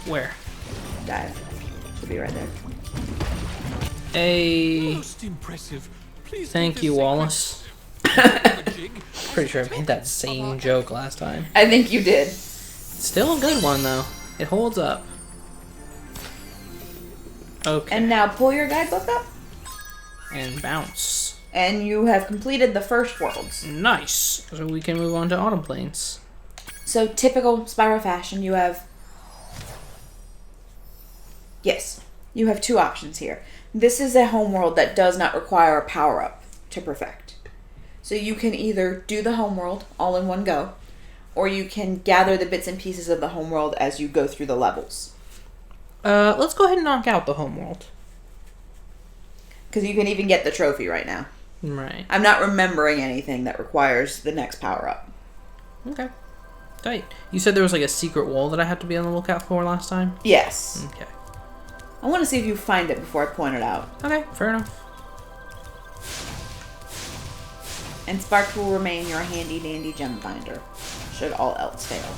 Where? Dive. Should be right there. Hey. Most impressive. Please Thank you, Wallace. Pretty sure I made that same joke last time. I think you did. Still a good one, though. It holds up. Okay. And now pull your guidebook up. And bounce. And you have completed the first worlds. Nice. So we can move on to Autumn Plains. So, typical Spyro fashion, you have... Yes. You have two options here. This is a homeworld that does not require a power-up to perfect. So you can either do the homeworld all in one go, or you can gather the bits and pieces of the homeworld as you go through the levels. Let's go ahead and knock out the homeworld. Because you can even get the trophy right now. Right. I'm not remembering anything that requires the next power-up. Okay. Tight. You said there was like a secret wall that I had to be on the lookout for last time? Yes. Okay. I want to see if you find it before I point it out. Okay, fair enough. And Spark will remain your handy-dandy gem finder, should all else fail.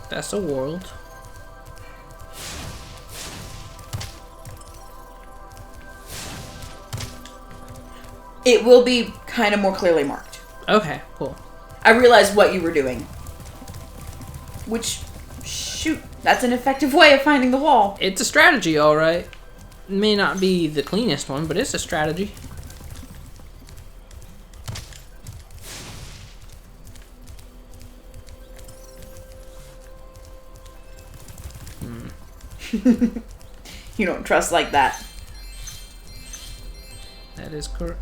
That's a world. It will be kind of more clearly marked. Okay, cool. I realized what you were doing. Which, shoot, that's an effective way of finding the wall. It's a strategy, alright. It may not be the cleanest one, but it's a strategy. You don't trust like that. That is correct.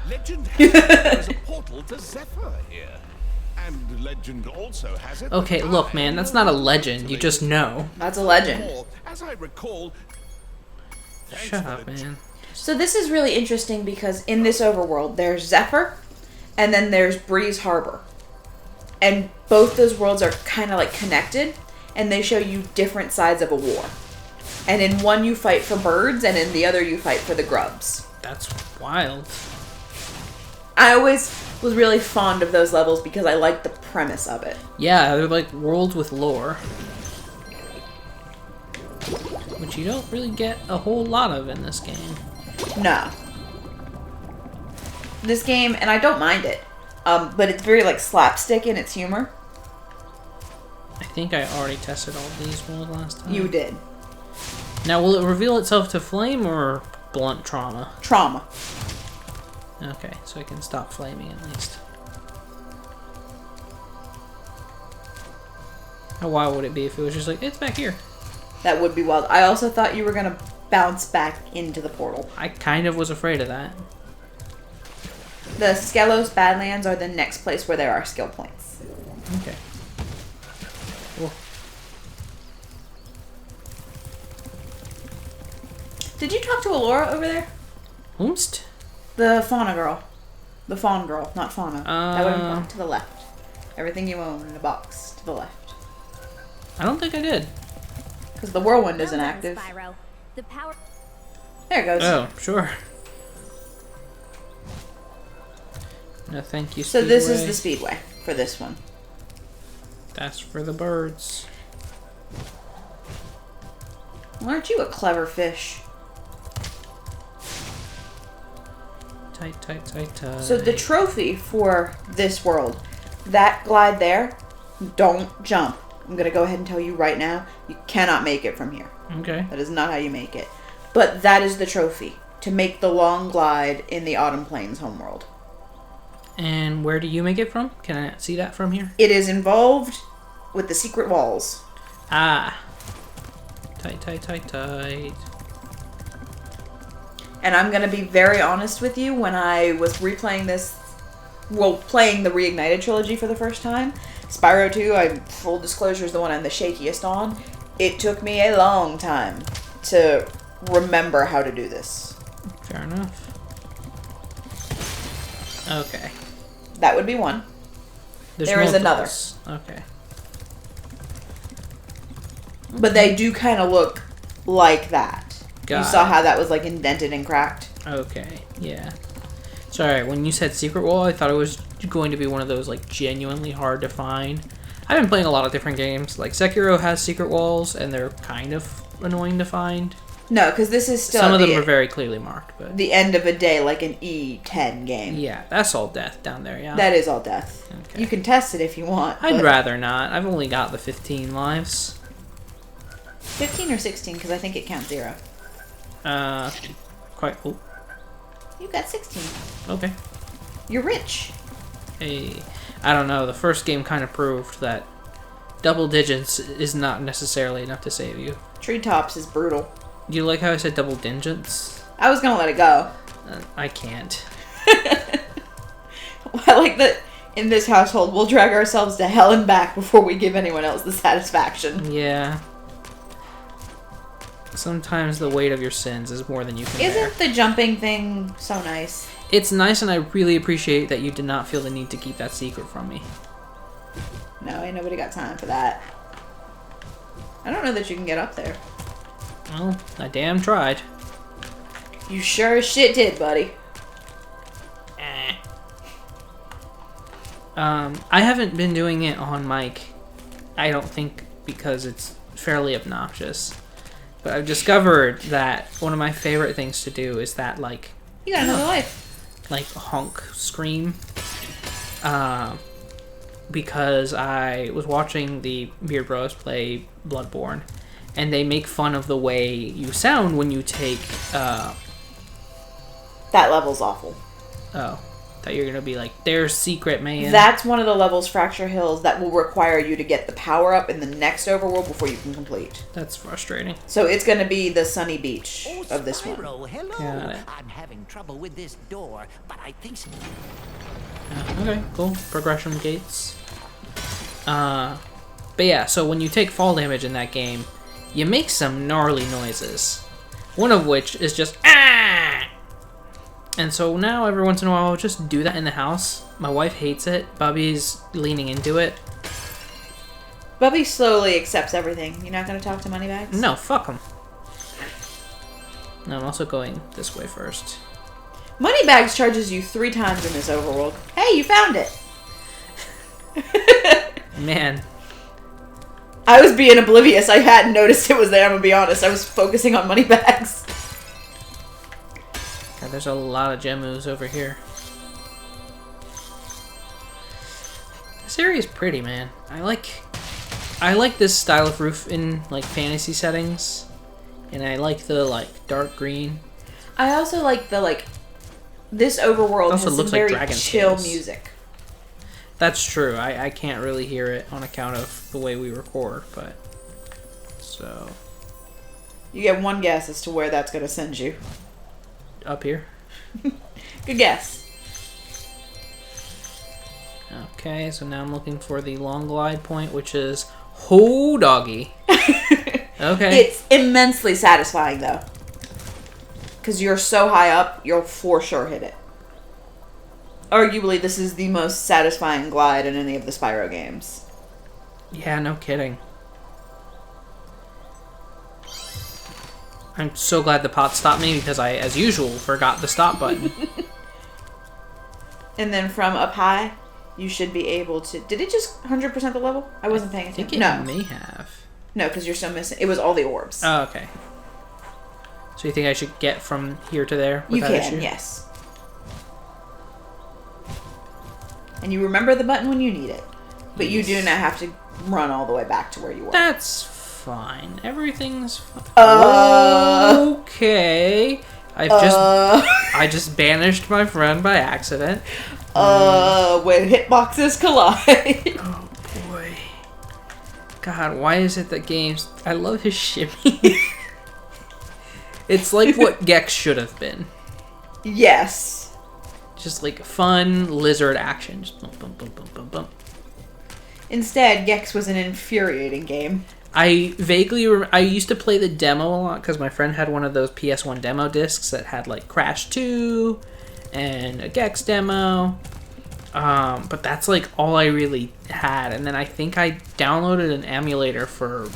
Legend has it there's a portal to Zephyr here. And legend also has it. Okay, that look, I man, that's not a legend. You just know. That's a legend. As I recall. Thanks Shut for up, the man. So this is really interesting because in this overworld, there's Zephyr, and then there's Breeze Harbor. And both those worlds are kind of like connected, and they show you different sides of a war. And in one you fight for birds, and in the other you fight for the grubs. That's wild. I always was really fond of those levels because I liked the premise of it. Yeah, they're like worlds with lore. Which you don't really get a whole lot of in this game. No. This game, and I don't mind it, but it's very like slapstick in its humor. I think I already tested all these ones last time. You did. Now, will it reveal itself to flame or blunt trauma? Trauma. Okay, so I can stop flaming at least. How wild would it be if it was just like, it's back here? That would be wild. I also thought you were going to bounce back into the portal. I kind of was afraid of that. The Skelos Badlands are the next place where there are skill points. Okay. Cool. Did you talk to Alora over there? Whomst? The fauna girl. The fawn girl, not fauna. That would have been to the left. Everything you own in a box to the left. I don't think I did. Because the whirlwind isn't active. Spyro. The power. There it goes. Oh, sure. No, thank you, So Speedway. this is the speedway for this one. That's for the birds. Well, aren't you a clever fish? Tight, tight, tight, tight. So the trophy for this world, that glide there, don't jump. I'm going to go ahead and tell you right now, you cannot make it from here. Okay. That is not how you make it. But that is the trophy, to make the long glide in the Autumn Plains homeworld. And where do you make it from? Can I see that from here? It is involved with the secret walls. Ah. Tight, tight, tight, tight. And I'm going to be very honest with you, when I was replaying this, well, playing the Reignited Trilogy for the first time, Spyro 2, full disclosure, is the one I'm the shakiest on. It took me a long time to remember how to do this. Fair enough. Okay. That would be one. There's There is another. multiples. Okay. But they do kind of look like that. Got You saw it. how that was like indented and cracked? Okay, yeah. Sorry, when you said secret wall, I thought it was going to be one of those like genuinely hard to find. I've been playing a lot of different games. Like, Sekiro has secret walls, and they're kind of annoying to find. No, because this is still... Some of them are very clearly marked, but... The end of a day, like an E10 game. Yeah, that's all death down there, yeah. That is all death. Okay. You can test it if you want. I'd rather not. I've only got the 15 lives. 15 or 16, because I think it counts 0. Quite... Oh, You got 16. okay. You're rich. Hey, I don't know. The first game kind of proved that double digits is not necessarily enough to save you. Treetops is brutal. You like how I said double digits? I was gonna let it go. I can't. I like that in this household, we'll drag ourselves to hell and back before we give anyone else the satisfaction. Yeah. Sometimes the weight of your sins is more than you can bear. Isn't the jumping thing so nice? It's nice, and I really appreciate that you did not feel the need to keep that secret from me. No, ain't nobody got time for that. I don't know that you can get up there. Well, I damn tried. You sure as shit did, buddy. I haven't been doing it on mic. I don't think because it's fairly obnoxious. But I've discovered that one of my favorite things to do is that, like... You got another life. Like, honk scream. Because I was watching the Beard Bros play Bloodborne. And they make fun of the way you sound when you take... That level's awful. Oh. That you're gonna be like, there's secret, man. That's one of the levels, Fracture Hills, that will require you to get the power up in the next overworld before you can complete. That's frustrating. So it's gonna be the sunny beach of this one. Spyro, hello. Got it. I'm having trouble with this door, but I think so. Okay, cool. Progression gates. But yeah, so when you take fall damage in that game, you make some gnarly noises. One of which is just ah! And so now every once in a while I'll just do that in the house. My wife hates it. Bubby's leaning into it. Bubby slowly accepts everything. You're not gonna talk to Moneybags? No, fuck him. No, I'm also going this way first. Moneybags charges you 3 times in this overworld. Hey, you found it! Man. I was being oblivious. I hadn't noticed it was there, I'm gonna be honest. I was focusing on Moneybags. God, there's a lot of Gemus over here. This area is pretty, man. I like this style of roof in like fantasy settings, and I like the like dark green. I also like the this overworld Also has looks some like very dragon chill scales. music. That's true. I can't really hear it on account of the way we record, but so You get one guess as to where that's gonna send you. up here. Good guess. Okay, so now I'm looking for the long glide point, which is ho doggy. Okay. It's immensely satisfying though. Because you're so high up, you'll for sure hit it. Arguably, this is the most satisfying glide in any of the Spyro games. Yeah, no kidding. I'm so glad the pot stopped me because I, as usual, forgot the stop button. And then from up high, you should be able to... Did it just 100% the level? I wasn't paying I think attention. it No. may have. No, because you're still missing... It was all the orbs. Oh, okay. So you think I should get from here to there You without can, issue? yes. And you remember the button when you need it. But you do not have to run all the way back to where you were. That's fine. Everything's fine. Okay. I just banished my friend by accident. When hitboxes collide. Oh boy. God, why is it that games... I love his shimmy. It's like what Gex should have been. Yes. Just like fun lizard action. Just bump, bump, bump, bump, bump, bump. Instead, Gex was an infuriating game. I vaguely I used to play the demo a lot because my friend had one of those PS1 demo discs that had like Crash 2 and a Gex demo. But that's like all I really had. And then I think I downloaded an emulator for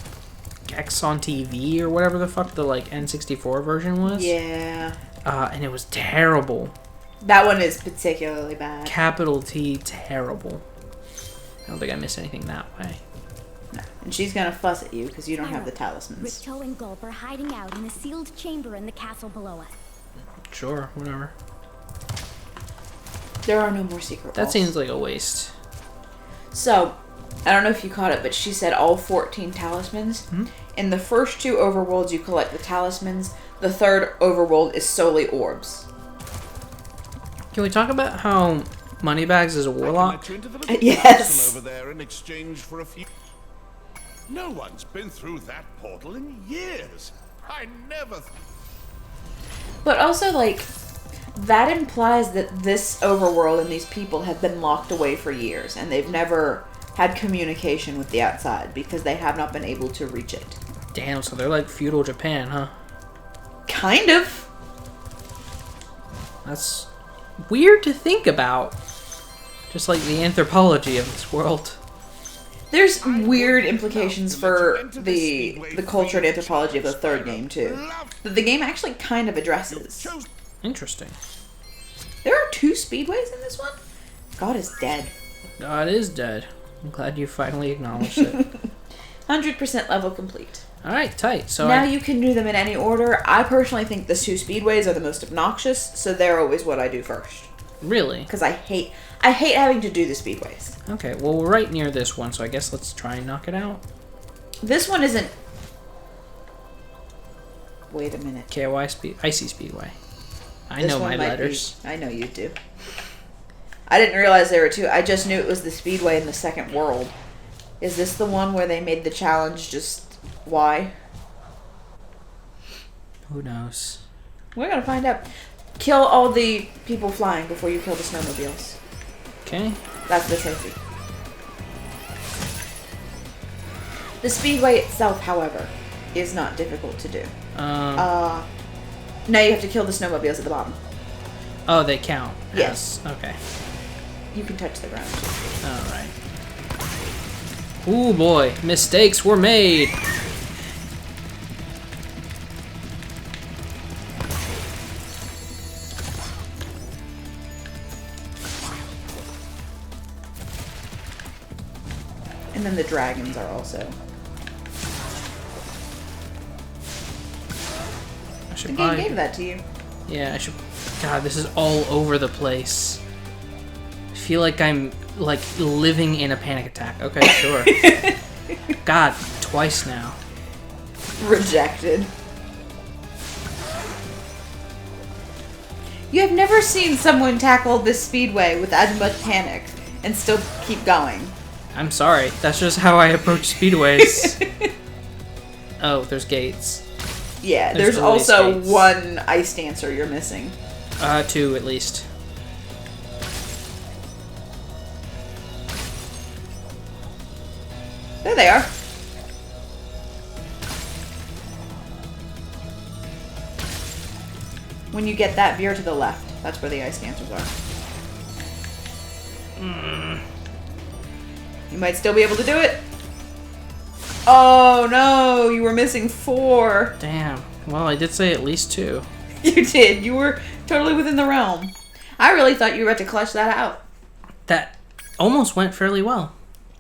Gex on TV or whatever the fuck the like N64 version was. Yeah. And it was terrible. That one is particularly bad. Capital T, terrible. I don't think I missed anything that way. No. And she's gonna fuss at you because you don't have the talismans. Ripto and Gulp are hiding out in a sealed chamber in the castle below us. Sure, whatever. There are no more secret That walls. seems like a waste. So, I don't know if you caught it, but she said all 14 talismans. Hmm? In the first 2 overworlds, you collect the talismans. The third overworld is solely orbs. Can we talk about how Moneybags is a warlock? Let you into the little Yes. castle over there in exchange for a few. No one's been through that portal in years. I never. But also, like, that implies that this overworld and these people have been locked away for years, and they've never had communication with the outside because they have not been able to reach it. Damn, so they're like feudal Japan, huh? Kind of. That's weird to think about. Just like the anthropology of this world. There's weird implications for the culture and anthropology of the third game, too. That the game actually kind of addresses. Interesting. There are 2 speedways in this one? God is dead. God is dead. I'm glad you finally acknowledged it. 100% level complete. Alright, tight. So Now you can do them in any order. I personally think the 2 speedways are the most obnoxious, so they're always what I do first. Really? Because I hate having to do the speedways. Okay, well we're right near this one, so I guess let's try and knock it out. This one isn't... Wait a minute. Icy Speedway. I This know one my might letters. I know you do. I didn't realize there were 2. I just knew it was the speedway in the second world. Is this the one where they made the challenge just... Why? Who knows? We're gonna find out. Kill all the people flying before you kill the snowmobiles. Okay. That's the trophy. The speedway itself, however, is not difficult to do. Now you have to kill the snowmobiles at the bottom. Oh, they count. Yes. Okay. You can touch the ground. Alright. Ooh boy, mistakes were made. And then the dragons are also. I should The game probably... gave that to you. Yeah, I should... God, this is all over the place. I feel like I'm, like, living in a panic attack. Okay, sure. God, twice now. Rejected. You have never seen someone tackle this speedway with as much panic and still keep going. I'm sorry. That's just how I approach speedways. Oh, there's gates. Yeah, There's there's release also gates. 1 ice dancer you're missing. 2 at least. There they are. When you get that veer to the left, that's where the ice dancers are. You might still be able to do it. Oh no, you were missing 4. Damn. Well, I did say at least 2. You did. You were totally within the realm. I really thought you were about to clutch that out. That almost went fairly well.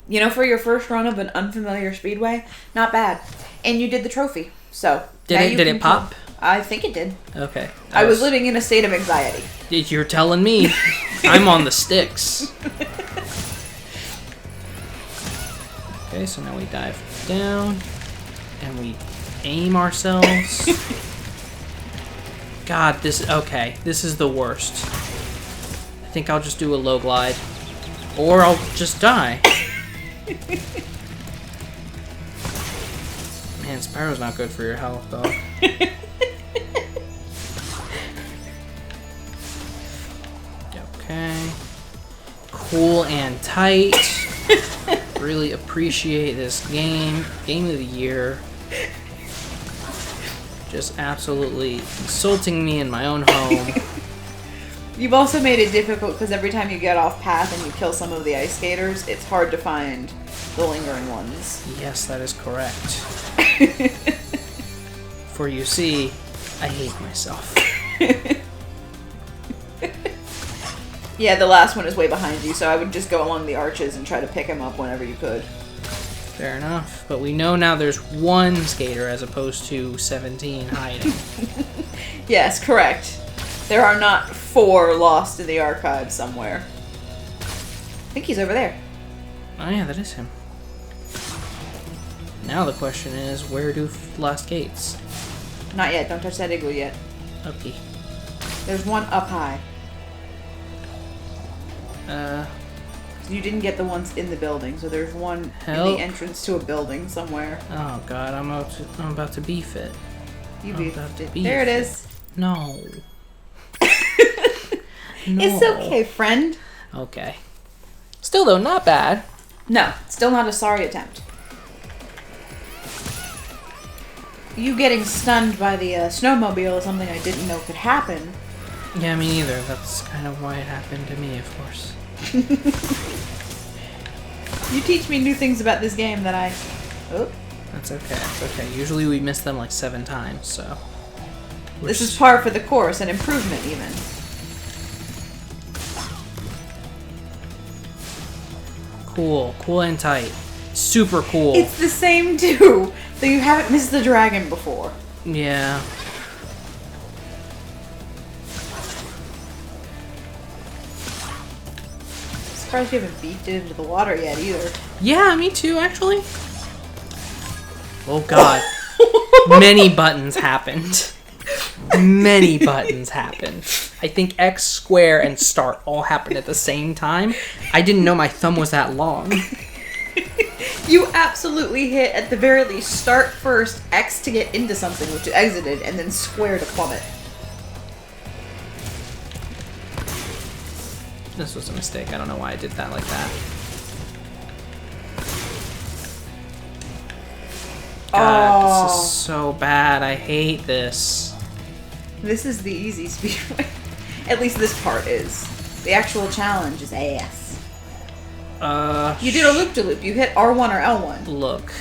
You know, for your first run of an unfamiliar speedway, not bad. And you did the trophy. So now you Did can it pop? I think it did. Okay. I was living in a state of anxiety. You're telling me. I'm on the sticks. Okay, so now we dive down. And we aim ourselves. God, okay, this is the worst. I think I'll just do a low glide. Or I'll just die. Man, Spyro's not good for your health, though. Okay. Cool and tight. Really appreciate this game. Game of the year. Just absolutely insulting me in my own home. You've also made it difficult because every time you get off path and you kill some of the ice skaters, it's hard to find the lingering ones. Yes, that is correct. For you see, I hate myself. Yeah, the last one is way behind you, so I would just go along the arches and try to pick him up whenever you could. Fair enough. But we know now there's one skater as opposed to 17 hiding. Yes, correct. There are not 4 lost in the archives somewhere. I think he's over there. Oh yeah, that is him. Now the question is, where do lost gates? Not yet. Don't touch that igloo yet. Okay. There's one up high. You didn't get the ones in the building, so there's one in the entrance to a building somewhere. Oh god, I'm about to beef it. You beefed it. There it is. No. No. It's okay, friend. Okay. Still though, not bad. No, still not a sorry attempt. You getting stunned by the snowmobile is something I didn't know could happen. Yeah, me neither. That's kind of why it happened to me, of course. You teach me new things about this game that I... Oh. That's okay. That's okay. Usually we miss them like 7 times, so... This is par for the course, an improvement even. Cool. Cool and tight. Super cool. It's the same too, though you haven't missed the dragon before. Yeah. Surprised you haven't beefed it into the water yet either. Yeah, me too, actually. Oh god. Many buttons happened. Many buttons happened. I think X, square, and start all happened at the same time. I didn't know my thumb was that long. You absolutely hit, at the very least, start first, X to get into something, which you exited, and then square to plummet. This was a mistake. I don't know why I did that like that. God, this is so bad. I hate this. This is the easy speedway. At least this part is. The actual challenge is ass. You did a loop-de-loop. You hit R1 or L1. Look.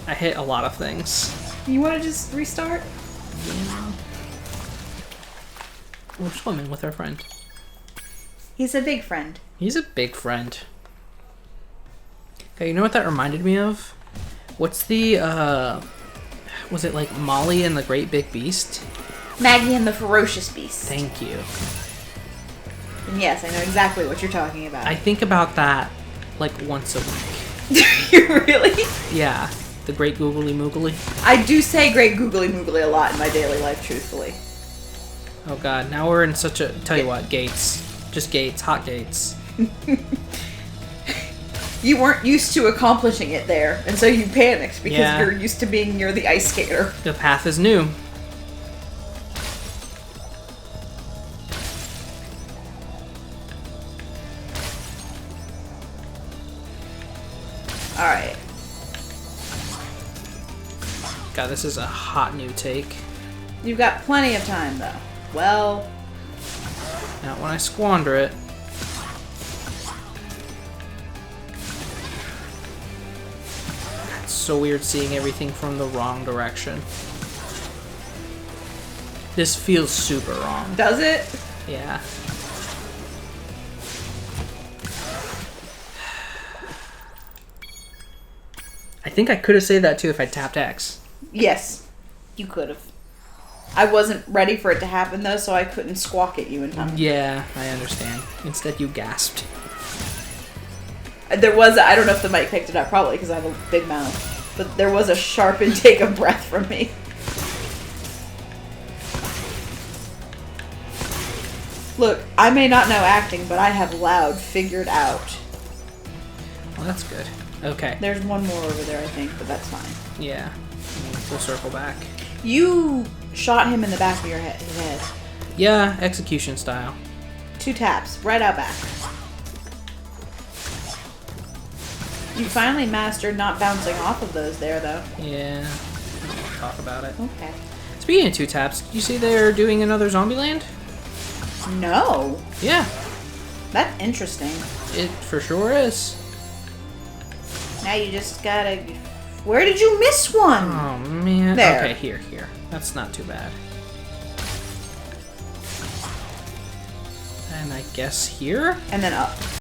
I hit a lot of things. You want to just restart? Yeah. We're swimming with our friend. He's a big friend. He's a big friend. Okay, you know what that reminded me of? What's the, was it like Molly and the Great Big Beast? Maggie and the Ferocious Beast. Thank you. And yes, I know exactly what you're talking about. I think about that like once a week. You really? Yeah. The Great Googly Moogly. I do say Great Googly Moogly a lot in my daily life, truthfully. Oh god, now we're in such a... Tell you what, gates. Just gates. Hot gates. You weren't used to accomplishing it there, and so you panicked because Yeah. you're used to being near the ice skater. The path is new. Alright. God, this is a hot new take. You've got plenty of time, though. Well... Not when I squander it. It's so weird seeing everything from the wrong direction. This feels super wrong. Does it? Yeah. I think I could have saved that too if I tapped X. Yes. You could have. I wasn't ready for it to happen, though, so I couldn't squawk at you in time. Yeah, I understand. Instead, you gasped. There was, I don't know if the mic picked it up, probably because I have a big mouth, but there was a sharp intake of breath from me. Look, I may not know acting, but I have loud figured out. Well, that's good. Okay. There's one more over there, I think, but that's fine. Yeah. We'll circle back. You shot him in the back of your head. His head. Yeah, execution style. 2 taps, right out back. You finally mastered not bouncing off of those there, though. Yeah. I don't want to talk about it. Okay. Speaking of 2 taps, did you see they're doing another Zombieland? No. Yeah. That's interesting. It for sure is. Now you just gotta... Where did you miss one? Oh, man. There. Okay, here. That's not too bad. And I guess here? And then up.